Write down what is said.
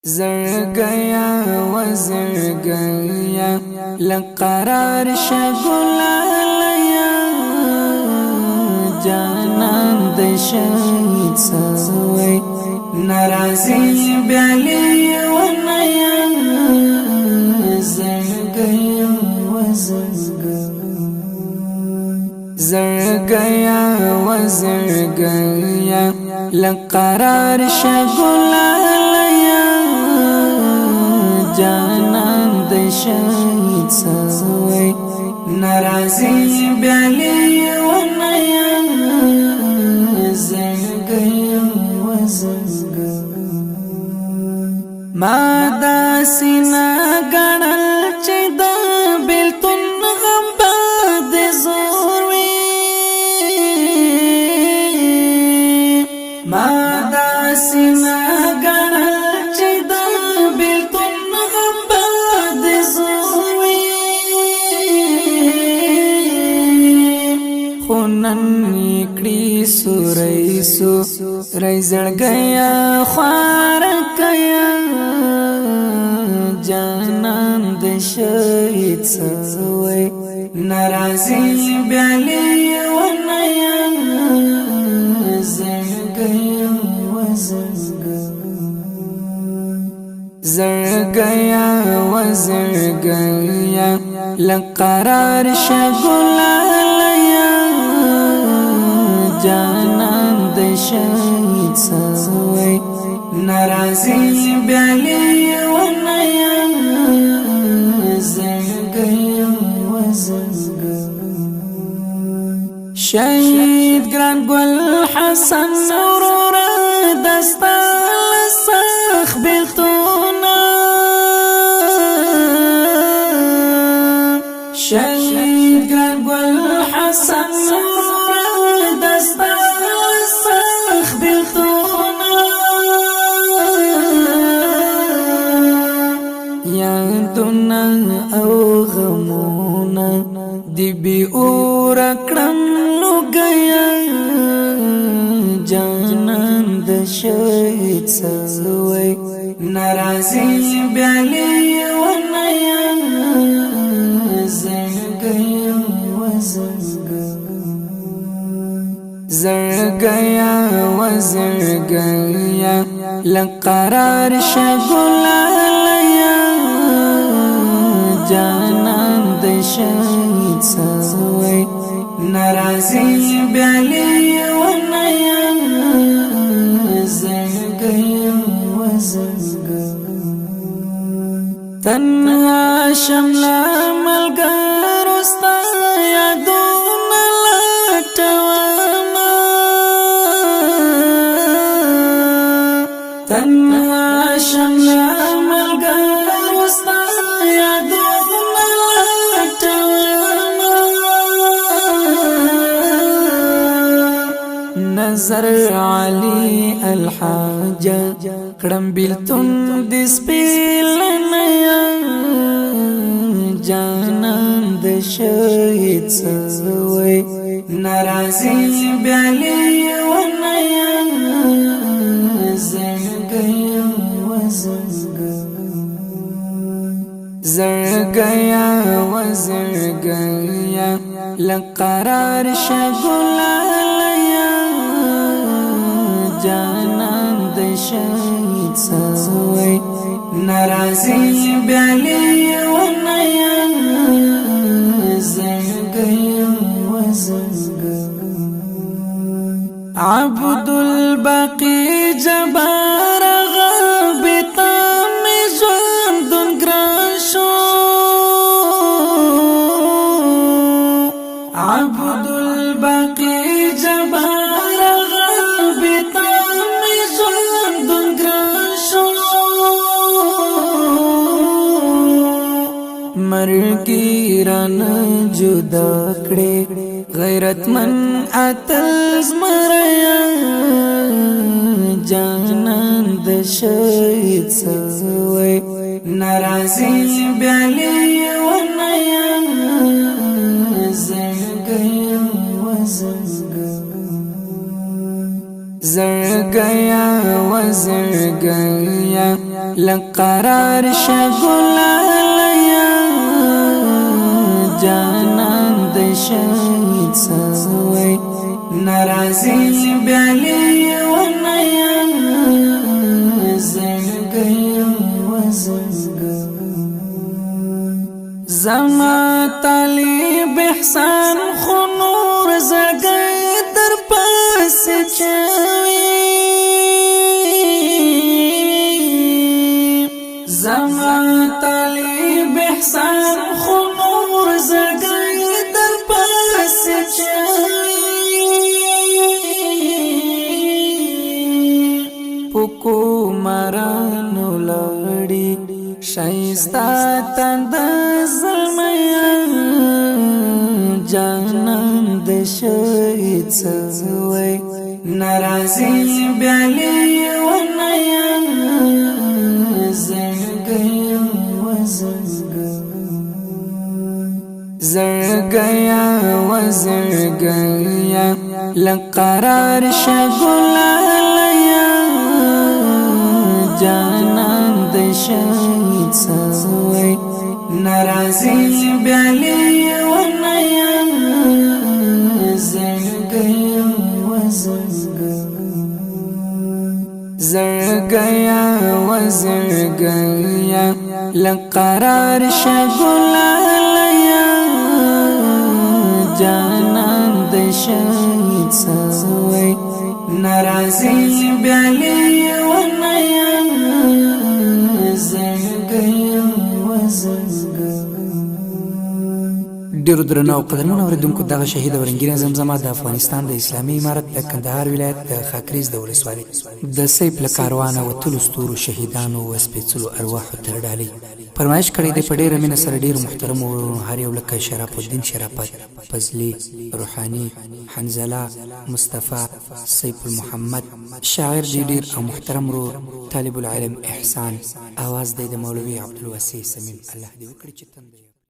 زرگیا و زرگیا لقرار شگلالیا جانان د شهید سوی نرازی بیالی و نیا زرگیا و زرگیا و زرگیا لقرار شگلالیا جانان د شهید سوی نرازی بیالی و نیا زرگیا و ما دا سینا گنل چی دا بیلتون غم باد زور وی ما دا سینا گنل چی دا بیلتون غم باد زور وی خونن نکڑی سوریسو ریزڑ گیا خوار کیا جانان د شهید سوی نرازی بیالی و نیا زرگیا و زرگیا و زرگیا لقرار شگلالیا جانان د شهید سوی نرازی بیالی و نیا زرگیا و شهید گران گل حسن نورورا دستا لسخ بیلتونا شهید گران گل حسن نورورا دستا لسخ بیلتونا یادونا او غمونا دی بی اور اکڑم لگیا جانان د شهید سوی نرازی بیالی و نیا زرگیا و زرگیا و زرگیا لقرار شگلالیا جانان د شهید سوی نرازی بیالی و نیا زرگیا و تنها شملا ملگرستا یادون لٹواما تنها شملا ملگرستا یادون لٹواما نظر علی الحاج کڑم بیلتون دس پیلنیا جانان د شهید سوی نرازی بیالی و نیا زرگیا و زرگیا و زرگیا لقرار شگلالیا جانان د شهید سوی نرازی بیالی و نیا زرگیا و عبد الباقی جبار غابتا می ژوندون ګران شو عبد الباقی جبار غابتا می ژوندون ګران شو مرګی رانه جدا کړې غیرتمن اتل زمریا جانان د شهید سوی نرازی بیالی و نیا زرگیا و زرگیا و زرگیا لقرار شګلالیا جانان د شهید سوی ناراضي بیالی ونیا زنګي وزنګ زما طالب احسان خنور زګي در پاس چوي زما طالب احسان خنور زګي در پاس چوي پکو مرانو لړی شایستا تند زلمیا جانان د شهید سوی ناراضي بیالی ونیا زنګي وزنګ زرګیا وزرګیا لقرار شګلالیا جانان د شهید سوی ناراضي بیالی ونیا زنګي وزنګ زرګیا وزرګیا لقرار شګلالیا جانان د شهید سوی ناراضي بیالی ونیا زنګي وزنګ ډیرو درنو او قدرمنو اوریدونکو دغه شهید اورنګینا زمزمه د افغانستان د اسلامي امارت د کندهار ولایت د خاکریز د ولسوالۍ د سیف له کاروانه وتلو ستورو شهیدانو او سپېڅلو ارواحو تر ډالۍ فرمایش کړی دی په ډېره مینه سره ډېرو محترمو ورونو هر یو لکه شرف الدین شرافت فضلي روحاني حنزله مصطفی سیف المحمد شاعر دی ډېر او محترم ورور طالب العلم احسان اواز دی د مولوي عبدالواسع سمیم الله دې وکړي چې تنده